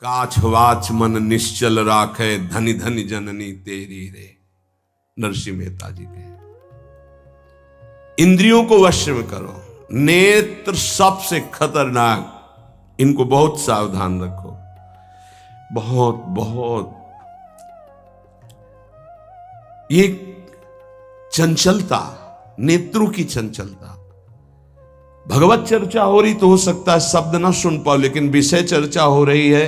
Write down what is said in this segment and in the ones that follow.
काछ वाच मन निश्चल राखे, धनि धनि जननी तेरी रे। नरसिंह मेहता जी के इंद्रियों को वश में करो। नेत्र सबसे खतरनाक, इनको बहुत सावधान रखो। बहुत बहुत ये चंचलता, नेत्रों की चंचलता। भगवत चर्चा हो रही तो हो सकता है शब्द ना सुन पाओ, लेकिन विषय चर्चा हो रही है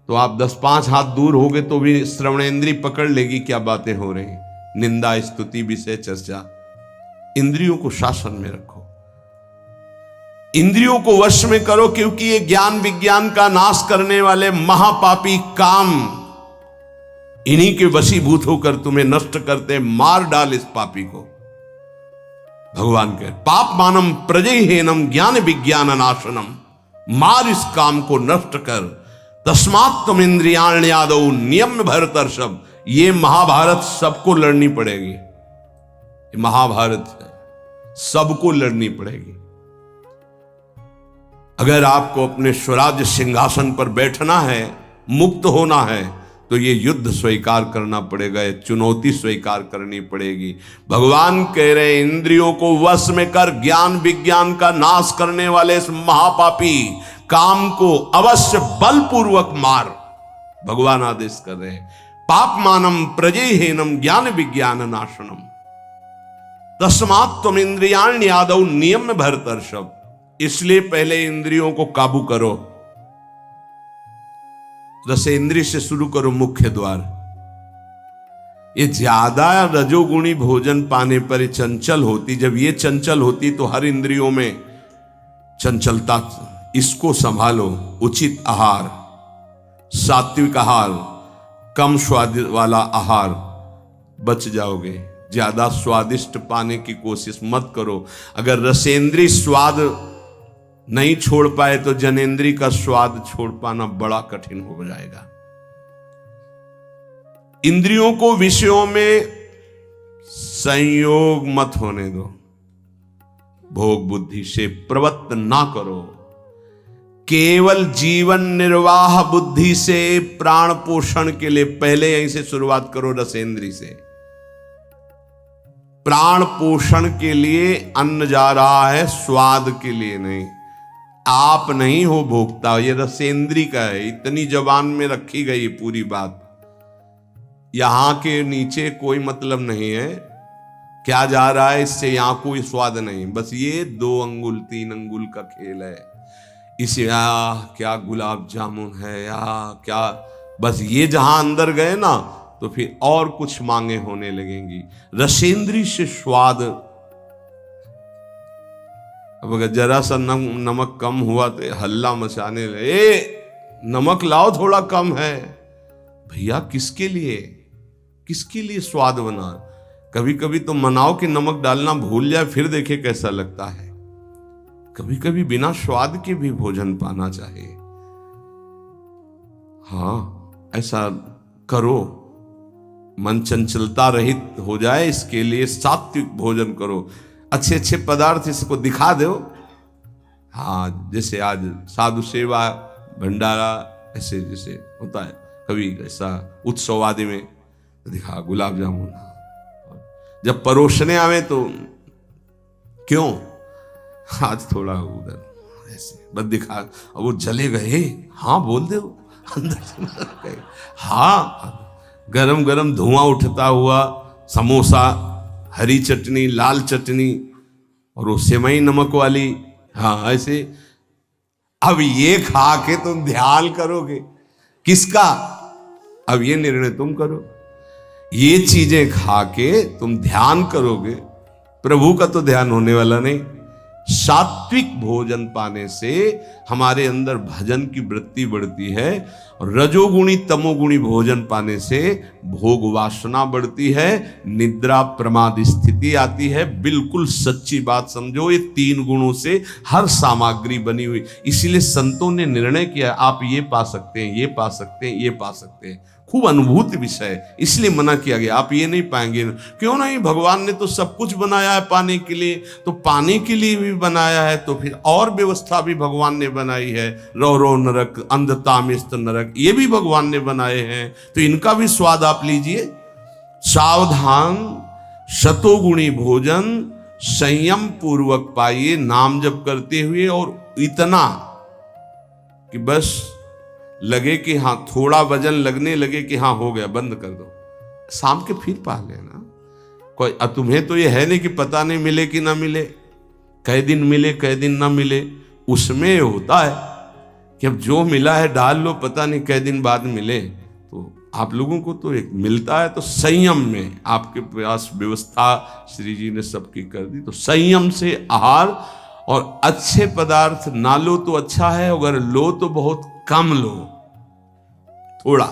तो आप 10-5 हाथ दूर हो गए तो भी श्रवणेंद्री पकड़ लेगी क्या बातें हो रही। निंदा, स्तुति, विषय चर्चा। इंद्रियों को शासन में रखो, इंद्रियों को वश में करो, क्योंकि ये ज्ञान विज्ञान का नाश करने वाले महापापी काम इन्हीं के वशीभूत होकर तुम्हें नष्ट करते। मार डाल इस पापी को। भगवान कहे पाप मानम प्रजहेनम ज्ञान विज्ञान नाशनम। मार इस काम को, नष्ट कर। तस्मात् तुम इंद्रियाण्यादौ नियम भरतर्षभ। ये महाभारत सबको लड़नी पड़ेगी, ये महाभारत है, सबको लड़नी पड़ेगी। अगर आपको अपने स्वराज्य सिंहासन पर बैठना है, मुक्त होना है, तो ये युद्ध स्वीकार करना पड़ेगा, ये चुनौती स्वीकार करनी पड़ेगी। भगवान कह रहे इंद्रियों को वश में कर, ज्ञान विज्ञान का नाश करने वाले इस महापापी काम को अवश्य बलपूर्वक मार। भगवान आदेश कर रहे हैं पाप मानम प्रजहेनम ज्ञान विज्ञान नाशनम। तस्मात् तुम इंद्रियाण्यादौ नियम भरतर्षभ। इसलिए पहले इंद्रियों को काबू करो। रसेंद्रिय से शुरू करो, मुख्य द्वार। ये ज्यादा रजोगुणी भोजन पाने पर चंचल होती। जब ये चंचल होती तो हर इंद्रियों में चंचलता। इसको संभालो। उचित आहार, सात्विक आहार, कम स्वाद वाला आहार, बच जाओगे। ज्यादा स्वादिष्ट पाने की कोशिश मत करो। अगर रसेंद्रिय स्वाद नहीं छोड़ पाए तो जनेंद्री का स्वाद छोड़ पाना बड़ा कठिन हो जाएगा। इंद्रियों को विषयों में संयोग मत होने दो। भोग बुद्धि से प्रवृत्त ना करो। केवल जीवन निर्वाह बुद्धि से प्राण पोषण के लिए पहले यहीं से शुरुआत करो, रसेंद्री से। प्राण पोषण के लिए अन्न जा रहा है, स्वाद के लिए नहीं। आप नहीं हो भोक्ता, ये रसेंद्री का है। इतनी जबान में रखी गई पूरी बात। यहां के नीचे कोई मतलब नहीं है क्या जा रहा है, इससे यहां कोई स्वाद नहीं। बस ये 2 अंगुल 3 अंगुल का खेल है। इसे क्या गुलाब जामुन है या क्या, बस ये जहां अंदर गए ना तो फिर और कुछ मांगे होने लगेंगी। रसेंद्री से स्वाद। अब अगर जरा सा नमक कम हुआ तो हल्ला मचाने लगे, नमक लाओ थोड़ा कम है। भैया किसके लिए, किसके लिए स्वाद बना। कभी कभी तो मनाओ कि नमक डालना भूल जाए, फिर देखे कैसा लगता है। कभी कभी बिना स्वाद के भी भोजन पाना चाहिए। हाँ, ऐसा करो। मन चंचलता रहित हो जाए, इसके लिए सात्विक भोजन करो। अच्छे अच्छे पदार्थ इसको दिखा दो। हाँ, जैसे आज साधु सेवा भंडारा ऐसे जैसे होता है, कभी ऐसा उत्सव आदि में दिखा गुलाब जामुन। जब परोसने आवे तो क्यों आज थोड़ा उधर ऐसे बस दिखा, और वो चले गए। हाँ बोल दो अंदर। हाँ, गरम गरम धुआं उठता हुआ समोसा, हरी चटनी, लाल चटनी और वो सेवई नमक वाली। हाँ ऐसे। अब ये खा के तुम ध्यान करोगे किसका? अब ये निर्णय तुम करो। ये चीजें खा के तुम ध्यान करोगे, प्रभु का तो ध्यान होने वाला नहीं। सात्विक भोजन पाने से हमारे अंदर भजन की वृत्ति बढ़ती है, और रजोगुणी तमोगुणी भोजन पाने से भोग वासना बढ़ती है, निद्रा प्रमाद स्थिति आती है। बिल्कुल सच्ची बात समझो, ये 3 गुणों से हर सामग्री बनी हुई। इसीलिए संतों ने निर्णय किया आप ये पा सकते हैं, ये पा सकते हैं, ये पा सकते हैं। खूब अनुभूति विषय है, इसलिए मना किया गया। आप ये नहीं पाएंगे। क्यों नहीं, भगवान ने तो सब कुछ बनाया है पाने के लिए, तो पाने के लिए भी बनाया है, तो फिर और व्यवस्था भी भगवान ने बनाई है। रो रो नरक, अंधतामिस्त नरक, ये भी भगवान ने बनाए हैं, तो इनका भी स्वाद आप लीजिए। सावधान, शतोगुणी भोजन संयम पूर्वक पाइए, नाम जप करते हुए, और इतना कि बस लगे कि हाँ, थोड़ा वजन लगने लगे कि हाँ हो गया, बंद कर दो, शाम के फिर पा लेना। कोई तुम्हें तो ये है नहीं कि पता नहीं मिले कि ना मिले, कई दिन मिले कई दिन ना मिले। उसमें होता है कि अब जो मिला है डाल लो, पता नहीं कई दिन बाद मिले। तो आप लोगों को तो एक मिलता है, तो संयम में आपके पास व्यवस्था श्री जी ने सबकी कर दी। तो संयम से आहार, और अच्छे पदार्थ ना लो तो अच्छा है, अगर लो तो बहुत कम लो, थोड़ा।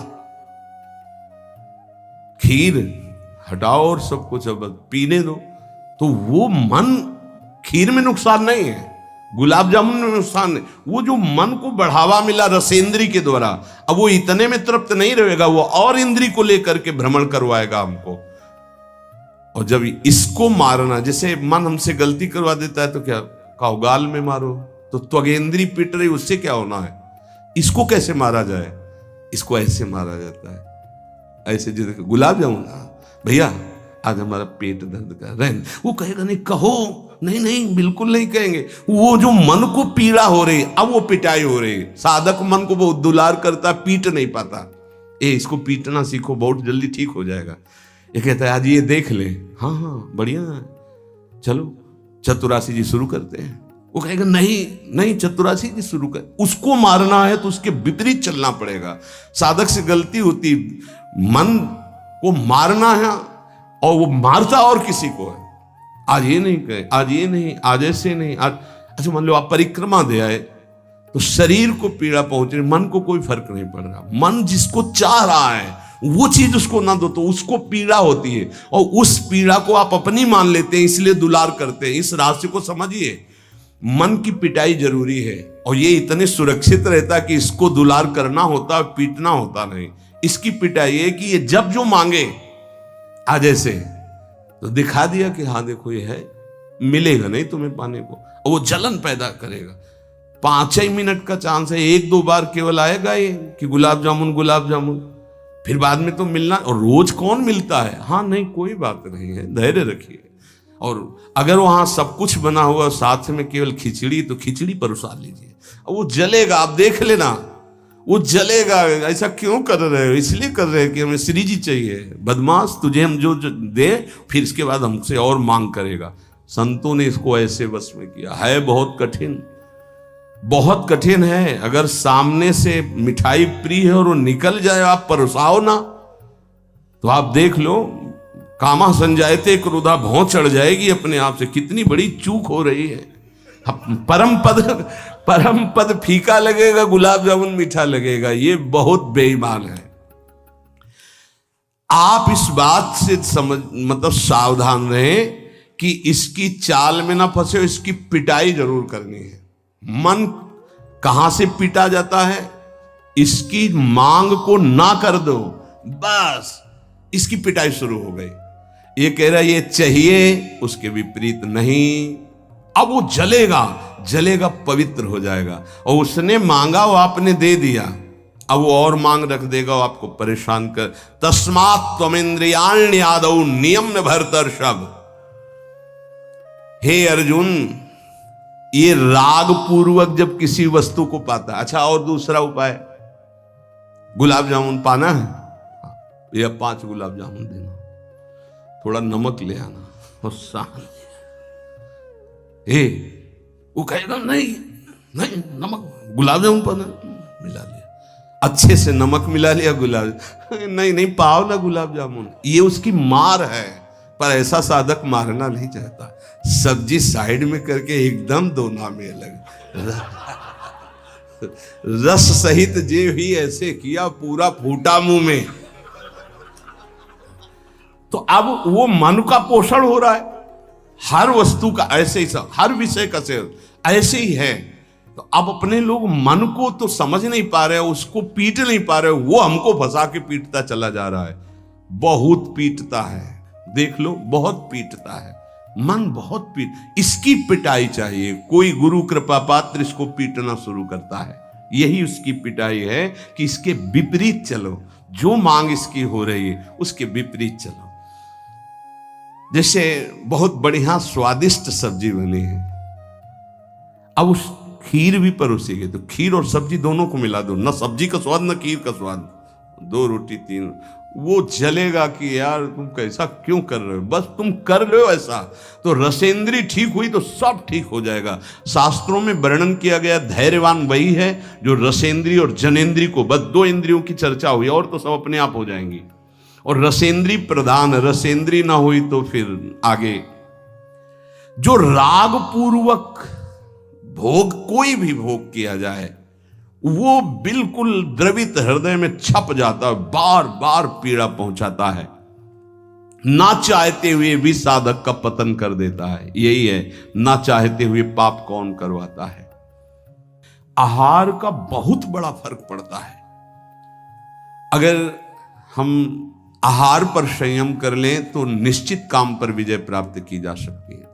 खीर हटाओ और सब कुछ अब पीने दो, तो वो मन, खीर में नुकसान नहीं है, गुलाब जामुन में नुकसान नहीं, वो जो मन को बढ़ावा मिला रसेंद्री के द्वारा, अब वो इतने में तृप्त नहीं रहेगा, वो और इंद्री को लेकर के भ्रमण करवाएगा हमको। और जब इसको मारना, जैसे मन हमसे गलती करवा देता है तो क्या कहो, गाल में मारो, तो त्वगेंद्री पिट रही, उससे क्या होना है। इसको कैसे मारा जाए, इसको ऐसे मारा जाता है, ऐसे। जैसे गुलाब जामुन, भैया आज हमारा पेट दर्द कर रहा है, वो कहेगा नहीं, कहो नहीं नहीं, बिल्कुल नहीं कहेंगे। वो जो मन को पीड़ा हो रही, अब वो पिटाई हो रही। साधक मन को बहुत दुलार करता, पीट नहीं पाता। इसको पीटना सीखो, बहुत जल्दी ठीक हो जाएगा। ये कहता है आज ये देख ले, हाँ हाँ बढ़िया है, चलो चतुरासी जी शुरू करते हैं। वो कहेगा नहीं नहीं, चतुरासी जी शुरू कर। उसको मारना है तो उसके विपरीत चलना पड़ेगा। साधक से गलती होती, मन को मारना है, और वो मारता और किसी को है। आज ये नहीं कहे, आज ये नहीं, आज ऐसे नहीं, आज अच्छा। मान लो आप परिक्रमा दे आए, तो शरीर को पीड़ा पहुंच रही, मन को कोई फर्क नहीं पड़ रहा। मन जिसको चाह रहा है वो चीज उसको ना दो तो उसको पीड़ा होती है, और उस पीड़ा को आप अपनी मान लेते हैं, इसलिए दुलार करते हैं। इस रहस्य को समझिए, मन की पिटाई जरूरी है, और ये इतने सुरक्षित रहता है कि इसको दुलार करना होता है, पीटना होता नहीं। इसकी पिटाई है कि ये जब जो मांगे आज ऐसे, तो दिखा दिया कि हाँ देखो ये है, मिलेगा नहीं तुम्हें पाने को, और वो जलन पैदा करेगा। 5 ही मिनट का चांस है, 1-2 बार केवल आएगा ये कि गुलाब जामुन गुलाब जामुन, फिर बाद में तो मिलना। और रोज कौन मिलता है, हाँ नहीं कोई बात नहीं है, धैर्य रखिए। और अगर वहां सब कुछ बना हुआ साथ में केवल खिचड़ी, तो खिचड़ी परोसा लीजिए, और वो जलेगा, आप देख लेना वो जलेगा। ऐसा क्यों कर रहे हो, इसलिए कर रहे हैं कि हमें श्री जी चाहिए। बदमाश, तुझे हम जो दे, फिर इसके बाद हमसे और मांग करेगा। संतों ने इसको ऐसे वश में किया है। बहुत कठिन, बहुत कठिन है। अगर सामने से मिठाई प्रिय है और वो निकल जाए, आप परोसाओ ना, तो आप देख लो, कामा संजायते क्रोधा, भौं चढ़ जाएगी अपने आप से। कितनी बड़ी चूक हो रही है। परम पद फीका लगेगा, गुलाब जामुन मीठा लगेगा, ये बहुत बेईमान है। आप इस बात से समझ, मतलब सावधान रहें कि इसकी चाल में ना फंसे, इसकी पिटाई जरूर करनी है। मन कहां से पीटा जाता है, इसकी मांग को ना कर दो, बस इसकी पिटाई शुरू हो गई। ये कह रहा है ये चाहिए, उसके विपरीत नहीं। अब वो जलेगा, जलेगा, पवित्र हो जाएगा। और उसने मांगा, वो आपने दे दिया, अब वो और मांग रख देगा, वो आपको परेशान कर। तस्मात् त्वमिन्द्रियाण्यादौ नियम्य भरतर्षभ। हे अर्जुन, ये राग पूर्वक जब किसी वस्तु को पाता है। अच्छा, और दूसरा उपाय, गुलाब जामुन पाना है, ये 5 गुलाब जामुन देना, थोड़ा नमक ले आना, और शांति। वो कहेगा नहीं नहीं, नमक, गुलाब जामुन पाना, मिला लिया, अच्छे से नमक मिला लिया, गुलाब नहीं नहीं, पाओ ना गुलाब जामुन। ये उसकी मार है, पर ऐसा साधक मारना नहीं चाहता। सब्जी साइड में करके एकदम दोना में अलग, रस सहित जे ही ऐसे किया, पूरा फूटा मुंह में। तो अब वो मन का पोषण हो रहा है। हर वस्तु का ऐसे ही, सब हर विषय का सेवन ऐसे ही है। तो अब अपने लोग मन को तो समझ नहीं पा रहे, उसको पीट नहीं पा रहे, वो हमको फंसा के पीटता चला जा रहा है। बहुत पीटता है, देख लो, बहुत पीटता है मन, बहुत पीट। इसकी पिटाई चाहिए। कोई गुरु कृपा पात्र इसको पीटना शुरू करता है, यही उसकी पिटाई है कि इसके विपरीत चलो, जो मांग इसकी हो रही है उसके विपरीत चलो। जैसे बहुत बढ़िया स्वादिष्ट सब्जी बनी है, अब उस खीर भी परोसी गई, तो खीर और सब्जी दोनों को मिला दो, न सब्जी का स्वाद न खीर का स्वाद, 2 रोटी 3, वो जलेगा कि यार तुम कैसा क्यों कर रहे हो, बस तुम कर रहे हो ऐसा। तो रसेंद्री ठीक हुई तो सब ठीक हो जाएगा। शास्त्रों में वर्णन किया गया धैर्यवान वही है जो रसेंद्री और जनेंद्री को, बस 2 इंद्रियों की चर्चा हुई और तो सब अपने आप हो जाएंगी। और रसेंद्री प्रधान, रसेंद्री ना हुई तो फिर आगे जो राग पूर्वक भोग, कोई भी भोग किया जाए वो बिल्कुल द्रवित हृदय में छप जाता है, बार बार पीड़ा पहुंचाता है, ना चाहते हुए भी साधक का पतन कर देता है। यही है, ना चाहते हुए पाप कौन करवाता है। आहार का बहुत बड़ा फर्क पड़ता है। अगर हम आहार पर संयम कर लें तो निश्चित काम पर विजय प्राप्त की जा सकती है।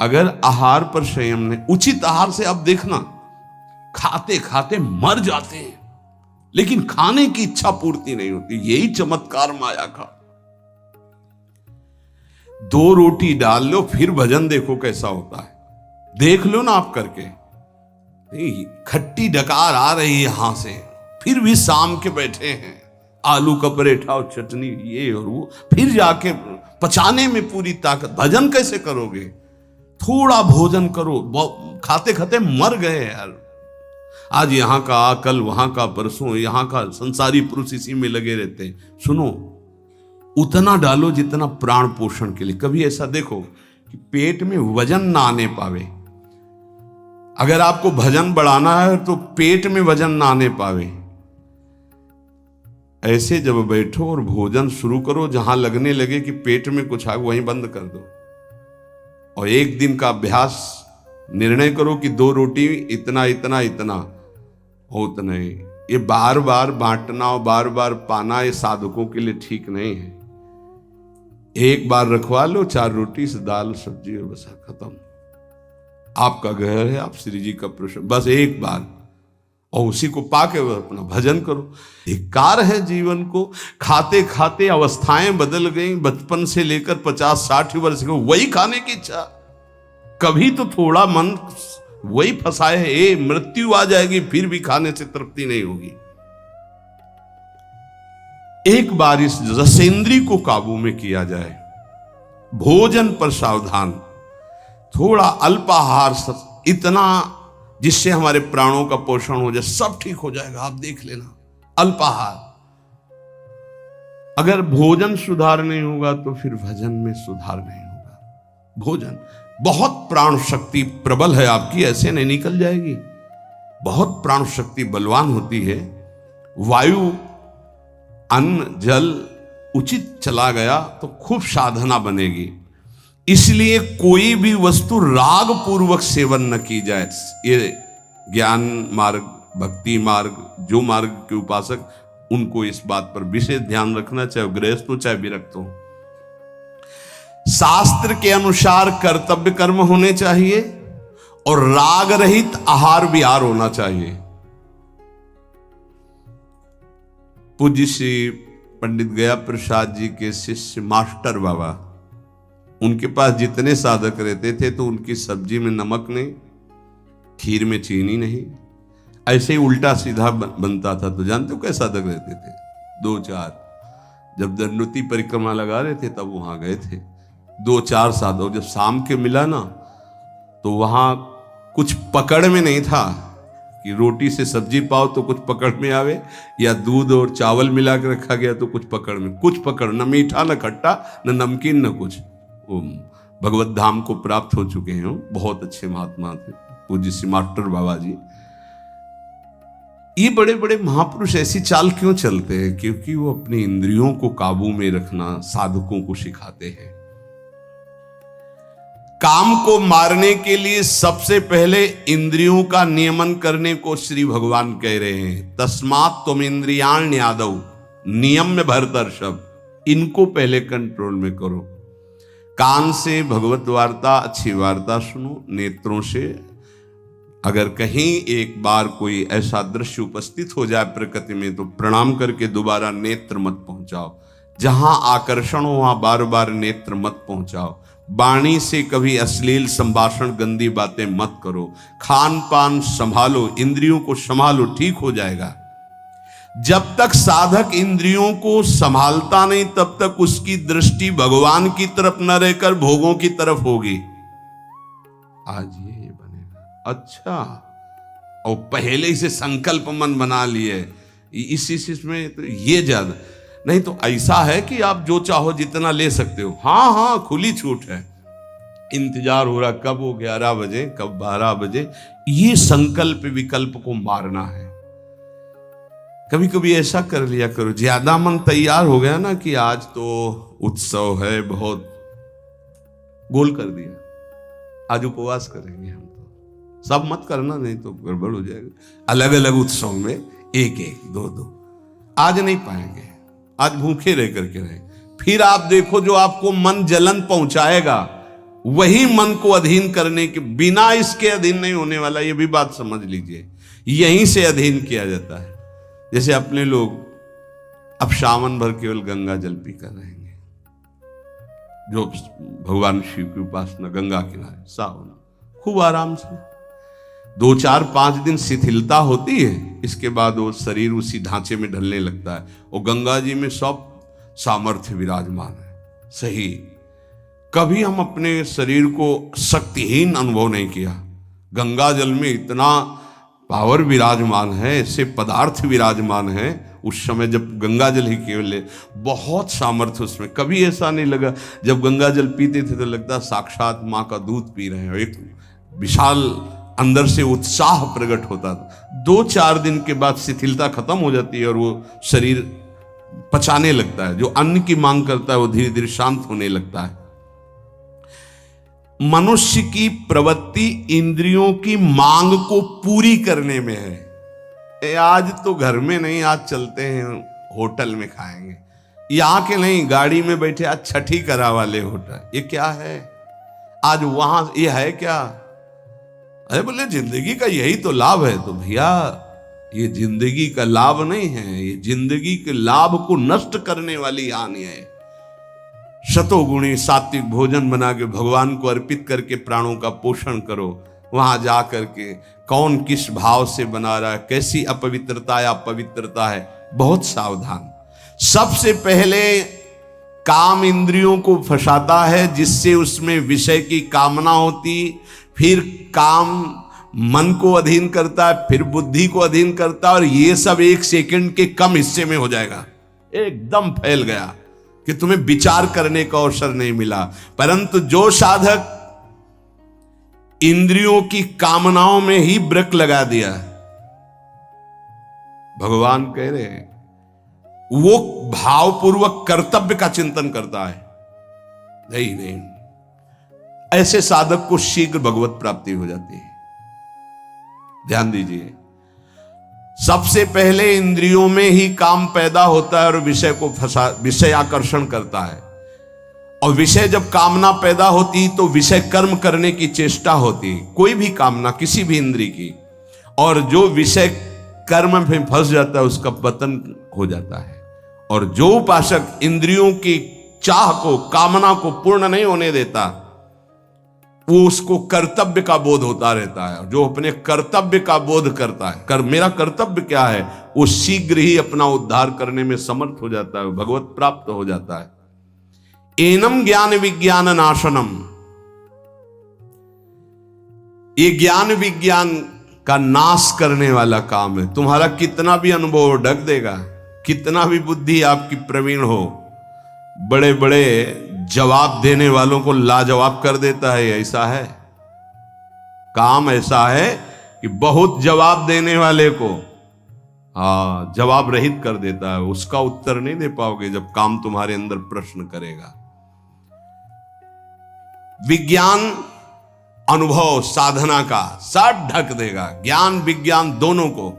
अगर आहार पर संयम नहीं, उचित आहार से आप देखना खाते खाते मर जाते हैं, लेकिन खाने की इच्छा पूर्ति नहीं होती। यही चमत्कार माया का। 2 रोटी डाल लो फिर भजन देखो कैसा होता है, देख लो ना आप करके। नहीं, खट्टी डकार आ रही है यहां से, फिर भी शाम के बैठे हैं, आलू का पराठा और चटनी ये और वो, फिर जाके पचाने में पूरी ताकत। भजन कैसे करोगे? थोड़ा भोजन करो, खाते खाते मर गए यार। आज यहां का, कल वहां का, परसों यहां का, संसारी पुरुष इसी में लगे रहते हैं। सुनो, उतना डालो जितना प्राण पोषण के लिए। कभी ऐसा देखो कि पेट में वजन ना आने पावे। अगर आपको भजन बढ़ाना है तो पेट में वजन ना आने पावे, ऐसे जब बैठो और भोजन शुरू करो, जहां लगने लगे कि पेट में कुछ आ, वहीं बंद कर दो। और 1 दिन का अभ्यास, निर्णय करो कि 2 रोटी इतना इतना इतना हो, उतना ही। ये बार बार बांटना और बार बार पाना ये साधकों के लिए ठीक नहीं है। एक बार रखवा लो 4 रोटी से दाल सब्जी और बस खत्म। आपका घर है, आप श्री जी का प्रश्न, बस एक बार, और उसी को पाके अपना भजन करो। धिक्कार है जीवन को। खाते खाते अवस्थाएं बदल गई, बचपन से लेकर 50-60 वर्ष के वही खाने की इच्छा। कभी तो थोड़ा मन वही फंसाए है, मृत्यु आ जाएगी फिर भी खाने से तृप्ति नहीं होगी। एक बार इस रसेंद्री को काबू में किया जाए, भोजन पर सावधान, थोड़ा अल्पाहार, इतना जिससे हमारे प्राणों का पोषण हो जाए, सब ठीक हो जाएगा। आप देख लेना, अल्पाहार। अगर भोजन सुधार नहीं होगा तो फिर भजन में सुधार नहीं होगा। भोजन, बहुत प्राण शक्ति प्रबल है आपकी, ऐसे नहीं निकल जाएगी। बहुत प्राण शक्ति बलवान होती है। वायु, अन्न, जल उचित चला गया तो खूब साधना बनेगी। इसलिए कोई भी वस्तु राग पूर्वक सेवन न की जाए। ये ज्ञान मार्ग, भक्ति मार्ग, जो मार्ग के उपासक, उनको इस बात पर विशेष ध्यान रखना, चाहे गृहस्थ हो चाहे विरक्त हो। शास्त्र के अनुसार कर्तव्य कर्म होने चाहिए और राग रहित आहार विहार होना चाहिए। पूज्य श्री पंडित गया प्रसाद जी के शिष्य मास्टर बाबा, उनके पास जितने साधक रहते थे तो उनकी सब्जी में नमक नहीं, खीर में चीनी नहीं, ऐसे ही उल्टा सीधा बनता था। तो जानते हो कैसे साधक रहते थे? 2-4 जब दंडोती परिक्रमा लगा रहे थे तब वहां गए थे 2-4 साधक। जब शाम के मिला ना तो वहां कुछ पकड़ में नहीं था कि रोटी से सब्जी पाओ तो कुछ पकड़ में आवे, या दूध और चावल मिला के रखा गया तो कुछ पकड़ में, कुछ पकड़, न मीठा न खट्टा न नमकीन न कुछ। वो भगवत धाम को प्राप्त हो चुके हैं, बहुत अच्छे महात्मा थे पूज्य श्री मास्टर बाबा जी। ये बड़े बड़े महापुरुष ऐसी चाल क्यों चलते हैं? क्योंकि वो अपनी इंद्रियों को काबू में रखना साधकों को सिखाते हैं। काम को मारने के लिए सबसे पहले इंद्रियों का नियमन करने को श्री भगवान कह रहे हैं। तस्मात् तुम इंद्रियाण यादव, नियम में भरतर्षभ, इनको पहले कंट्रोल में करो। कान से भगवत वार्ता, अच्छी वार्ता सुनो। नेत्रों से अगर कहीं एक बार कोई ऐसा दृश्य उपस्थित हो जाए प्रकृति में तो प्रणाम करके दोबारा नेत्र मत पहुंचाओ। जहां आकर्षण हो वहां बार बार नेत्र मत पहुंचाओ। वाणी से कभी अश्लील संभाषण, गंदी बातें मत करो। खान पान संभालो, इंद्रियों को संभालो, ठीक हो जाएगा। जब तक साधक इंद्रियों को संभालता नहीं तब तक उसकी दृष्टि भगवान की तरफ न रहकर भोगों की तरफ होगी। आज ये बनेगा, अच्छा, और पहले से संकल्प मन बना लिए इस में तो ये ज्यादा नहीं। तो ऐसा है कि आप जो चाहो जितना ले सकते हो। हाँ हाँ, खुली छूट है। इंतजार हो रहा कब हो 11 बजे, कब 12 बजे। ये संकल्प विकल्प को मारना है। कभी कभी ऐसा कर लिया करो, ज्यादा मन तैयार हो गया ना कि आज तो उत्सव है, बहुत गोल कर दिया, आज उपवास करेंगे हम। तो सब मत करना, नहीं तो गड़बड़ हो जाएगा। अलग अलग उत्सव में एक एक दो दो आज नहीं पाएंगे, आज भूखे रह करके रहे। फिर आप देखो जो आपको मन जलन पहुंचाएगा वही मन को अधीन करने के बिना इसके अधीन नहीं होने वाला। ये भी बात समझ लीजिए, यहीं से अधीन किया जाता है। जैसे अपने लोग अब सावन भर केवल गंगा जल पी कर रहेंगे, जो भगवान शिव की उपासना गंगा किनारे सावन खूब आराम से 2 4 5 दिन शिथिलता होती है, इसके बाद वो शरीर उसी ढांचे में ढलने लगता है। और गंगा जी में सब सामर्थ्य विराजमान है। सही, कभी हम अपने शरीर को शक्तिहीन अनुभव नहीं किया। गंगा जल में इतना पावर विराजमान है, ऐसे पदार्थ विराजमान है। उस समय जब गंगा जल ही केवल बहुत सामर्थ्य उसमें, कभी ऐसा नहीं लगा। जब गंगा जल पीते थे तो लगता साक्षात माँ का दूध पी रहे हैं। एक विशाल अंदर से उत्साह प्रकट होता था। 2 4 दिन के बाद शिथिलता खत्म हो जाती है और वो शरीर पचाने लगता है। जो अन्न की मांग करता है वो धीरे धीरे शांत होने लगता है। मनुष्य की प्रवृत्ति इंद्रियों की मांग को पूरी करने में है। आज तो घर में नहीं, आज चलते हैं होटल में खाएंगे। यहाँ के नहीं, गाड़ी में बैठे आज छठी करा वाले होटल। ये क्या है आज वहां, ये है क्या? अरे बोले जिंदगी का यही तो लाभ है। तो भैया ये जिंदगी का लाभ नहीं है, ये जिंदगी के लाभ को नष्ट करने वाली हानि है। शतोगुणी सात्विक भोजन बना के भगवान को अर्पित करके प्राणों का पोषण करो। वहां जा करके कौन किस भाव से बना रहा है, कैसी अपवित्रता या पवित्रता है, बहुत सावधान। सबसे पहले काम इंद्रियों को फंसाता है, जिससे उसमें विषय की कामना होती, फिर काम मन को अधीन करता है, फिर बुद्धि को अधीन करता है, और ये सब 1 सेकंड के कम हिस्से में हो जाएगा। एकदम फैल गया कि तुम्हें विचार करने का अवसर नहीं मिला। परंतु जो साधक इंद्रियों की कामनाओं में ही ब्रेक लगा दिया, भगवान कह रहे हैं वो भावपूर्वक कर्तव्य का चिंतन करता है। नहीं, ऐसे साधक को शीघ्र भगवत प्राप्ति हो जाती है। ध्यान दीजिए, सबसे पहले इंद्रियों में ही काम पैदा होता है और विषय आकर्षण करता है। और विषय जब कामना पैदा होती तो विषय कर्म करने की चेष्टा होती, कोई भी कामना किसी भी इंद्रिय की। और जो विषय कर्म में फंस जाता है उसका पतन हो जाता है। और जो उपासक इंद्रियों की चाह को, कामना को पूर्ण नहीं होने देता, वो उसको कर्तव्य का बोध होता रहता है। जो अपने कर्तव्य का बोध करता है, मेरा कर्तव्य क्या है, वो शीघ्र ही अपना उद्धार करने में समर्थ हो जाता है, भगवत प्राप्त हो जाता है। एनम ज्ञान विज्ञान नाशनम, ये ज्ञान विज्ञान का नाश करने वाला काम है। तुम्हारा कितना भी अनुभव ढक देगा, कितना भी बुद्धि आपकी प्रवीण हो, बड़े बड़े जवाब देने वालों को लाजवाब कर देता है। ऐसा है, काम ऐसा है कि बहुत जवाब देने वाले को जवाब रहित कर देता है। उसका उत्तर नहीं दे पाओगे जब काम तुम्हारे अंदर प्रश्न करेगा। विज्ञान अनुभव साधना का सब ढक देगा, ज्ञान विज्ञान दोनों को।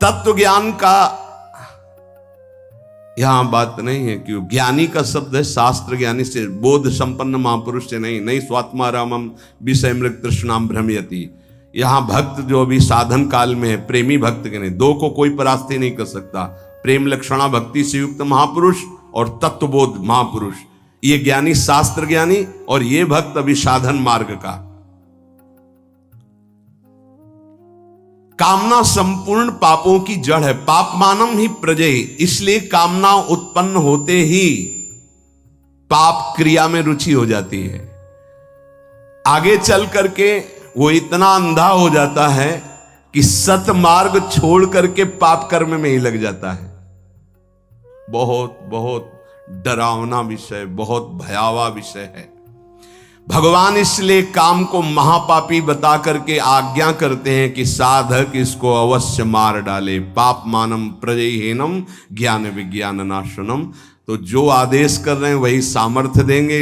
तत्व ज्ञान का यहां बात नहीं है कि ज्ञानी का शब्द है शास्त्र ज्ञानी से, बोध संपन्न महापुरुष से नहीं स्वात्मारामम विषय मृग तृष्णाम भ्रमयति। यहां भक्त जो अभी साधन काल में है, प्रेमी भक्त के नहीं, दो को कोई परास्ती नहीं कर सकता। प्रेम लक्षणा भक्ति से युक्त महापुरुष और तत्वबोध महापुरुष, ये ज्ञानी शास्त्र ज्ञानी, और ये भक्त अभी साधन मार्ग का। कामना संपूर्ण पापों की जड़ है, पाप मानम ही प्रजय, इसलिए कामना उत्पन्न होते ही पाप क्रिया में रुचि हो जाती है। आगे चल करके वो इतना अंधा हो जाता है कि सतमार्ग छोड़ करके पाप कर्म में ही लग जाता है। बहुत बहुत डरावना विषय, बहुत भयावह विषय है। भगवान इसलिए काम को महापापी बता करके आज्ञा करते हैं कि साधक इसको अवश्य मार डाले। पाप मानम प्रजयहीनम ज्ञान विज्ञान नाशनम। तो जो आदेश कर रहे हैं वही सामर्थ्य देंगे।